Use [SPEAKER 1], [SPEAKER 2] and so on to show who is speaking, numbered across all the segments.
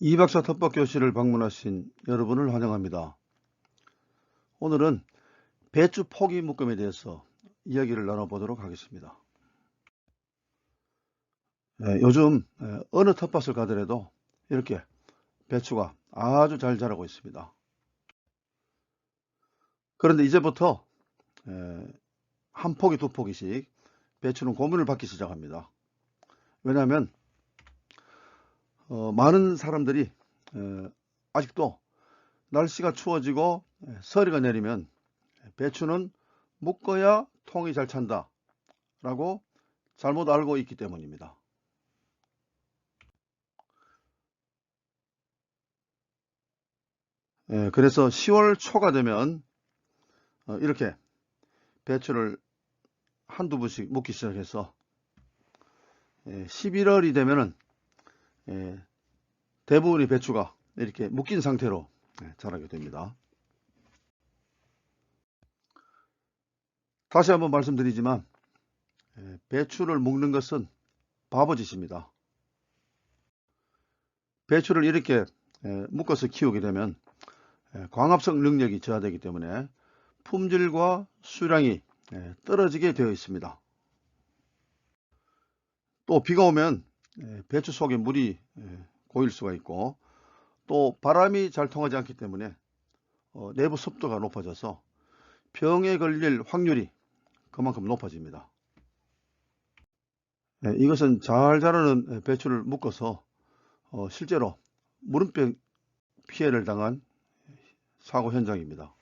[SPEAKER 1] 이박사 텃밭교실을 방문하신 여러분을 환영합니다. 오늘은 배추 포기 묶음에 대해서 이야기를 나눠보도록 하겠습니다. 요즘 어느 텃밭을 가더라도 이렇게 배추가 아주 잘 자라고 있습니다. 그런데 이제부터 한 포기 두 포기씩 배추는 고문을 받기 시작합니다. 왜냐하면 많은 사람들이 아직도 날씨가 추워지고 서리가 내리면 배추는 묶어야 통이 잘 찬다 라고 잘못 알고 있기 때문입니다. 그래서 10월 초가 되면 이렇게 배추를 한두 부씩 묶기 시작해서 11월이 되면은 대부분의 배추가 이렇게 묶인 상태로 자라게 됩니다. 다시 한번 말씀드리지만 배추를 묶는 것은 바보짓입니다. 배추를 이렇게 묶어서 키우게 되면 광합성 능력이 저하되기 때문에 품질과 수량이 떨어지게 되어 있습니다. 또 비가 오면 배추 속에 물이 고일 수가 있고, 또 바람이 잘 통하지 않기 때문에 내부 습도가 높아져서 병에 걸릴 확률이 그만큼 높아집니다. 이것은 잘 자라는 배추를 묶어서 실제로 무름병 피해를 당한 사고 현장입니다.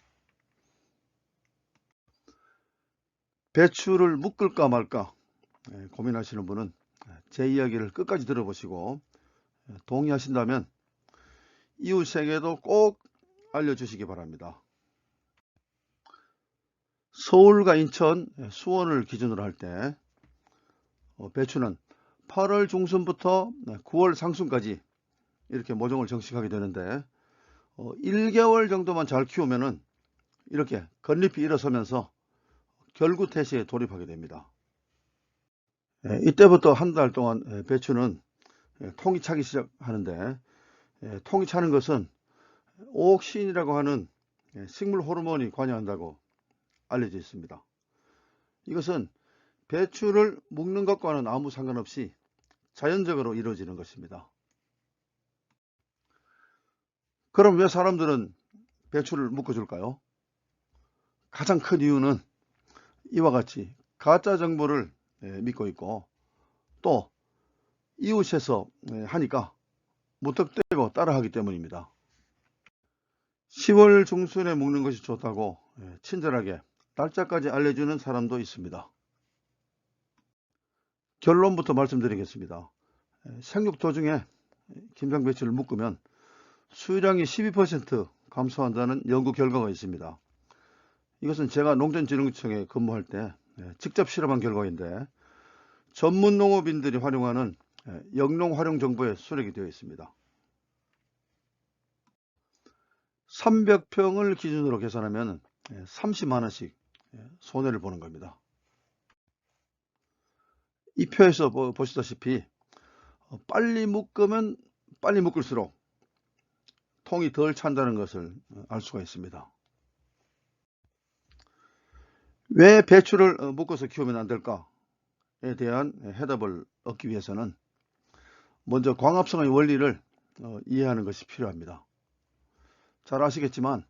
[SPEAKER 1] 배추를 묶을까 말까 고민하시는 분은 제 이야기를 끝까지 들어보시고 동의하신다면 이웃에게도 꼭 알려주시기 바랍니다. 서울과 인천, 수원을 기준으로 할 때 배추는 8월 중순부터 9월 상순까지 이렇게 모종을 정식하게 되는데 1개월 정도만 잘 키우면은 이렇게 겉잎이 일어서면서 결구태시에 돌입하게 됩니다. 이때부터 한 달 동안 배추는 통이 차기 시작하는데, 통이 차는 것은 오옥신이라고 하는 식물 호르몬이 관여한다고 알려져 있습니다. 이것은 배추를 묶는 것과는 아무 상관없이 자연적으로 이루어지는 것입니다. 그럼 왜 사람들은 배추를 묶어줄까요? 가장 큰 이유는 이와 같이 가짜 정보를 믿고 있고, 또 이웃에서 하니까 무턱대고 따라하기 때문입니다. 10월 중순에 묶는 것이 좋다고 친절하게 날짜까지 알려주는 사람도 있습니다. 결론부터 말씀드리겠습니다. 생육 도중에 김장배추를 묶으면 수율량이 12% 감소한다는 연구 결과가 있습니다. 이것은 제가 농촌진흥청에 근무할 때 직접 실험한 결과인데, 전문 농업인들이 활용하는 영농 활용 정보에 수록이 되어 있습니다. 300평을 기준으로 계산하면 30만 원씩 손해를 보는 겁니다. 이 표에서 보시다시피 빨리 묶으면 빨리 묶을수록 통이 덜 찬다는 것을 알 수가 있습니다. 왜 배추를 묶어서 키우면 안 될까에 대한 해답을 얻기 위해서는 먼저 광합성의 원리를 이해하는 것이 필요합니다. 잘 아시겠지만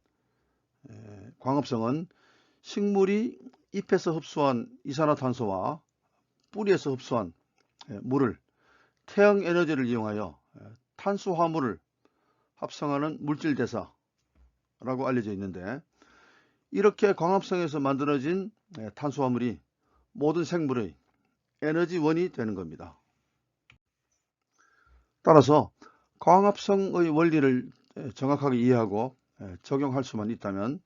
[SPEAKER 1] 광합성은 식물이 잎에서 흡수한 이산화탄소와 뿌리에서 흡수한 물을 태양 에너지를 이용하여 탄수화물을 합성하는 물질 대사라고 알려져 있는데, 이렇게 광합성에서 만들어진 탄수화물이 모든 생물의 에너지원이 되는 겁니다. 따라서 광합성의 원리를 정확하게 이해하고 적용할 수만 있다면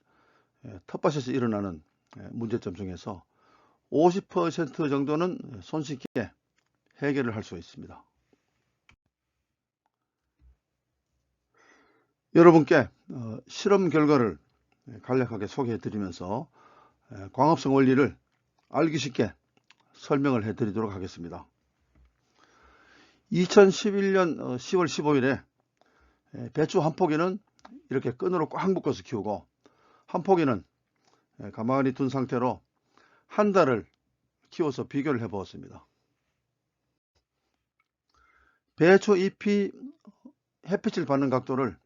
[SPEAKER 1] 텃밭에서 일어나는 문제점 중에서 50% 정도는 손쉽게 해결을 할 수 있습니다. 여러분께 실험 결과를 간략하게 소개해 드리면서 광합성 원리를 알기 쉽게 설명을 해 드리도록 하겠습니다. 2011년 10월 15일에 배추 한 포기는 이렇게 끈으로 꽉 묶어서 키우고, 한 포기는 가만히 둔 상태로 한 달을 키워서 비교를 해 보았습니다. 배추 잎이 햇빛을 받는 각도를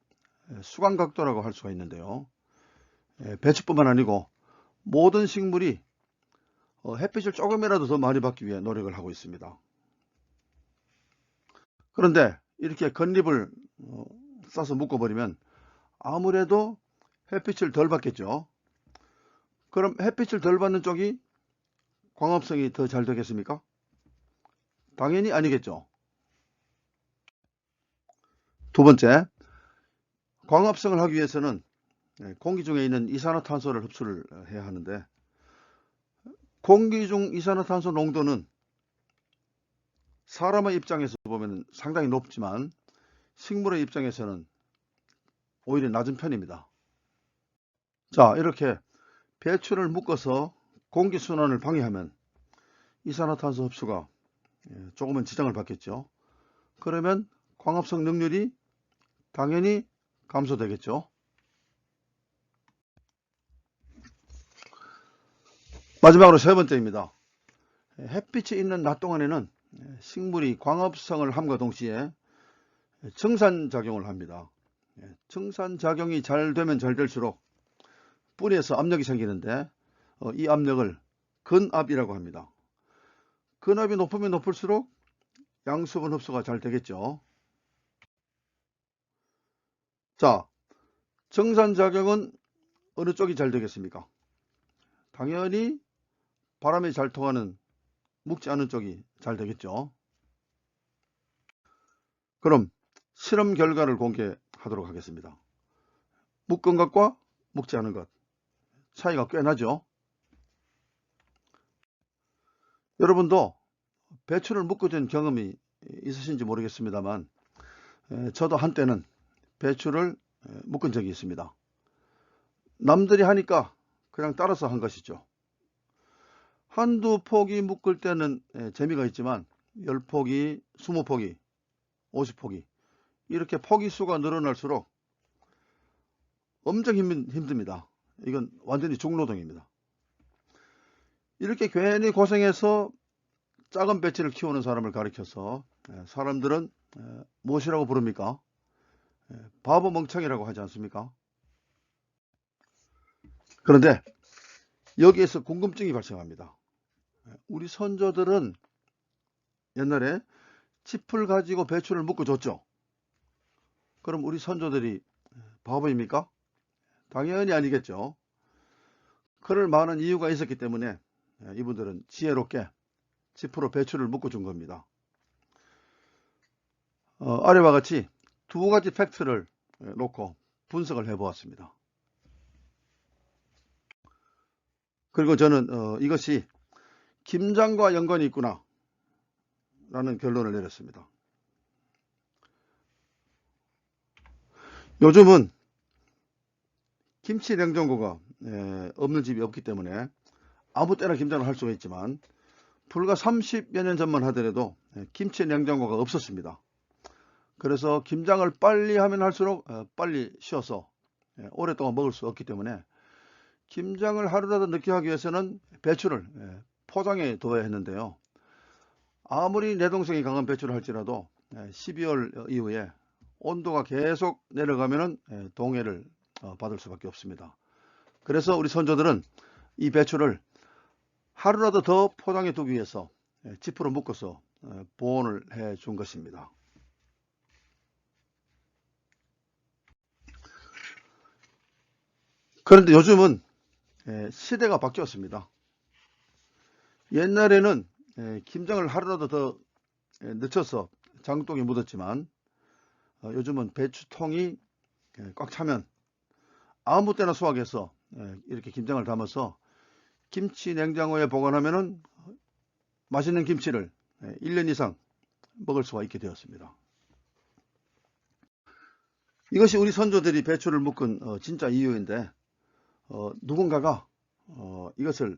[SPEAKER 1] 수광 각도라고 할 수가 있는데요. 배추뿐만 아니고 모든 식물이 햇빛을 조금이라도 더 많이 받기 위해 노력을 하고 있습니다. 그런데 이렇게 겉잎을 싸서 묶어버리면 아무래도 햇빛을 덜 받겠죠. 그럼 햇빛을 덜 받는 쪽이 광합성이 더 잘 되겠습니까? 당연히 아니겠죠. 두 번째, 광합성을 하기 위해서는 공기 중에 있는 이산화탄소를 흡수를 해야 하는데, 공기 중 이산화탄소 농도는 사람의 입장에서 보면 상당히 높지만 식물의 입장에서는 오히려 낮은 편입니다. 자, 이렇게 배추를 묶어서 공기순환을 방해하면 이산화탄소 흡수가 조금은 지장을 받겠죠. 그러면 광합성 능률이 당연히 감소되겠죠. 마지막으로 세 번째입니다. 햇빛이 있는 낮 동안에는 식물이 광합성을 함과 동시에 정산작용을 합니다. 정산작용이 잘 되면 잘 될수록 뿌리에서 압력이 생기는데 이 압력을 근압이라고 합니다. 근압이 높으면 높을수록 양수분 흡수가 잘 되겠죠. 자, 정산작용은 어느 쪽이 잘 되겠습니까? 당연히 바람이 잘 통하는 묶지 않은 쪽이 잘 되겠죠. 그럼 실험 결과를 공개하도록 하겠습니다. 묶은 것과 묶지 않은 것 차이가 꽤 나죠. 여러분도 배추를 묶어준 경험이 있으신지 모르겠습니다만 저도 한때는 배추를 묶은 적이 있습니다. 남들이 하니까 그냥 따라서 한 것이죠. 한두 포기 묶을 때는 재미가 있지만 10포기, 20포기, 50포기 이렇게 포기 수가 늘어날수록 엄청 힘듭니다. 이건 완전히 중노동입니다. 이렇게 괜히 고생해서 작은 배추를 키우는 사람을 가리켜서 사람들은 무엇이라고 부릅니까? 바보 멍청이라고 하지 않습니까? 그런데 여기에서 궁금증이 발생합니다. 우리 선조들은 옛날에 짚을 가지고 배추를 묶어줬죠. 그럼 우리 선조들이 바보입니까? 당연히 아니겠죠. 그럴 많은 이유가 있었기 때문에 이분들은 지혜롭게 짚으로 배추를 묶어준 겁니다. 아래와 같이 두 가지 팩트를 놓고 분석을 해보았습니다. 그리고 저는 이것이 김장과 연관이 있구나 라는 결론을 내렸습니다. 요즘은 김치 냉장고가 없는 집이 없기 때문에 아무 때나 김장을 할 수가 있지만 불과 30여 년 전만 하더라도 김치 냉장고가 없었습니다. 그래서 김장을 빨리 하면 할수록 빨리 쉬어서 오랫동안 먹을 수 없기 때문에 김장을 하루라도 늦게 하기 위해서는 배추를 포장해 둬야 했는데요. 아무리 내동성이 강한 배추를 할지라도 12월 이후에 온도가 계속 내려가면 동해를 받을 수밖에 없습니다. 그래서 우리 선조들은 이 배추를 하루라도 더 포장해 두기 위해서 지프로 묶어서 보온을 해 준 것입니다. 그런데 요즘은 시대가 바뀌었습니다. 옛날에는 김장을 하루라도 더 늦춰서 장독에 묻었지만 요즘은 배추통이 꽉 차면 아무 때나 수확해서 이렇게 김장을 담아서 김치 냉장고에 보관하면은 맛있는 김치를 1년 이상 먹을 수가 있게 되었습니다. 이것이 우리 선조들이 배추를 묶은 진짜 이유인데 누군가가 이것을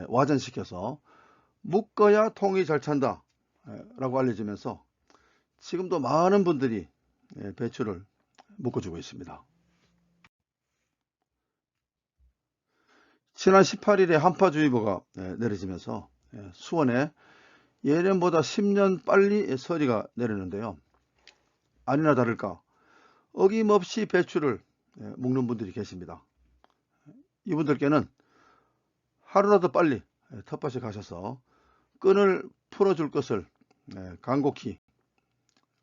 [SPEAKER 1] 와전시켜서 묶어야 통이 잘 찬다 라고 알려지면서 지금도 많은 분들이 배추를 묶어주고 있습니다. 지난 18일에 한파주의보가 내려지면서 수원에 예년보다 10년 빨리 서리가 내리는데요. 아니나 다를까 어김없이 배추를 묶는 분들이 계십니다. 이분들께는 하루라도 빨리 텃밭에 가셔서 끈을 풀어줄 것을 간곡히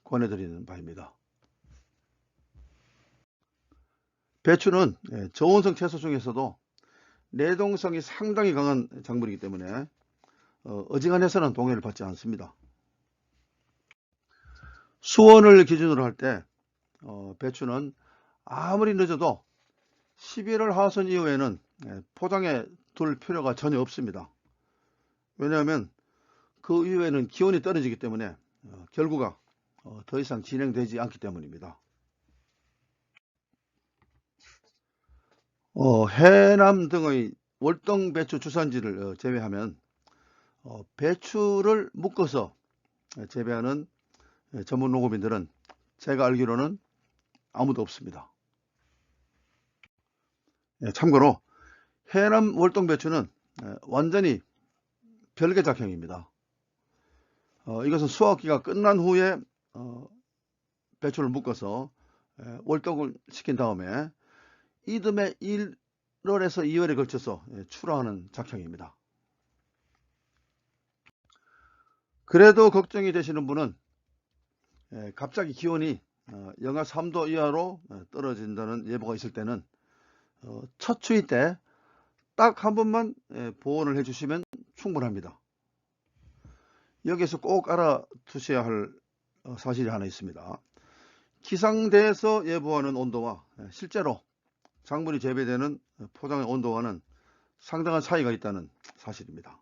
[SPEAKER 1] 권해드리는 바입니다. 배추는 저온성 채소 중에서도 내동성이 상당히 강한 작물이기 때문에 어지간해서는 동해를 받지 않습니다. 수원을 기준으로 할 때 배추는 아무리 늦어도 11월 하순 이후에는 포장해 둘 필요가 전혀 없습니다. 왜냐하면 그 이후에는 기온이 떨어지기 때문에 결구가 더 이상 진행되지 않기 때문입니다. 해남 등의 월동 배추 주산지를 제외하면 배추를 묶어서 재배하는 전문 농업인들은 제가 알기로는 아무도 없습니다. 참고로 해남 월동 배추는 완전히 별개 작형입니다. 이것은 수확기가 끝난 후에 배추를 묶어서 월동을 시킨 다음에 이듬해 1월에서 2월에 걸쳐서 출하하는 작형입니다. 그래도 걱정이 되시는 분은 갑자기 기온이 영하 3도 이하로 떨어진다는 예보가 있을 때는 첫 추위 때 딱 한 번만 보온을 해주시면 충분합니다. 여기에서 꼭 알아두셔야 할 사실이 하나 있습니다. 기상대에서 예보하는 온도와 실제로 작물이 재배되는 포장의 온도와는 상당한 차이가 있다는 사실입니다.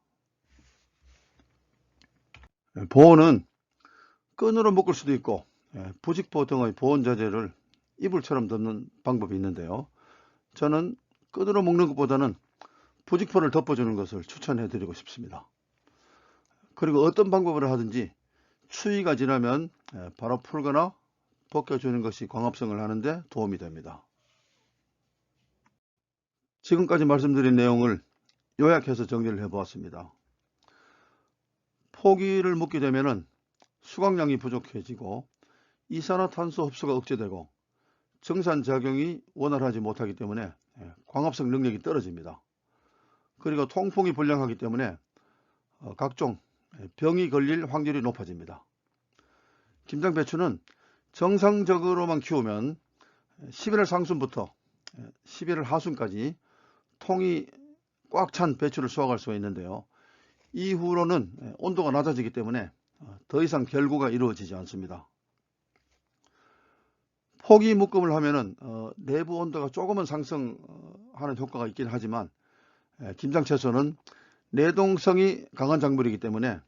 [SPEAKER 1] 보온은 끈으로 묶을 수도 있고 부직포 등의 보온 자재를 이불처럼 덮는 방법이 있는데요. 저는 끈으로 묶는 것보다는 부직포를 덮어주는 것을 추천해 드리고 싶습니다. 그리고 어떤 방법을 하든지 추위가 지나면 바로 풀거나 벗겨주는 것이 광합성을 하는데 도움이 됩니다. 지금까지 말씀드린 내용을 요약해서 정리를 해보았습니다. 포기를 묶게 되면 수확량이 부족해지고 이산화탄소 흡수가 억제되고 정산작용이 원활하지 못하기 때문에 광합성 능력이 떨어집니다. 그리고 통풍이 불량하기 때문에 각종 병이 걸릴 확률이 높아집니다. 김장배추는 정상적으로만 키우면 11월 상순부터 11월 하순까지 통이 꽉 찬 배추를 수확할 수가 있는데요. 이후로는 온도가 낮아지기 때문에 더 이상 결구가 이루어지지 않습니다. 포기 묶음을 하면은 내부 온도가 조금은 상승하는 효과가 있긴 하지만 김장 채소는 내동성이 강한 작물이기 때문에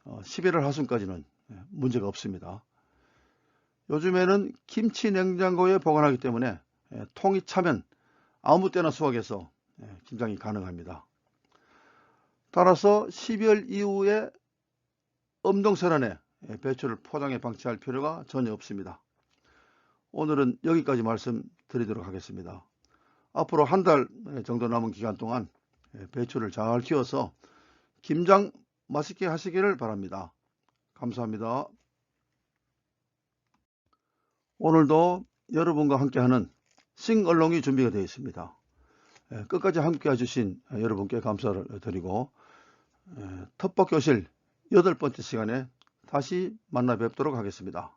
[SPEAKER 1] 11월 하순까지는 문제가 없습니다. 요즘에는 김치 냉장고에 보관하기 때문에 통이 차면 아무 때나 수확해서 김장이 가능합니다. 따라서 12월 이후에 엄동설한에 배추를 포장해 방치할 필요가 전혀 없습니다. 오늘은 여기까지 말씀드리도록 하겠습니다. 앞으로 한 달 정도 남은 기간 동안 배추를 잘 키워서 김장 맛있게 하시기를 바랍니다. 감사합니다. 오늘도 여러분과 함께하는 싱얼롱이 준비가 되어 있습니다. 끝까지 함께 해주신 여러분께 감사를 드리고 텃밭교실 8번째 시간에 다시 만나 뵙도록 하겠습니다.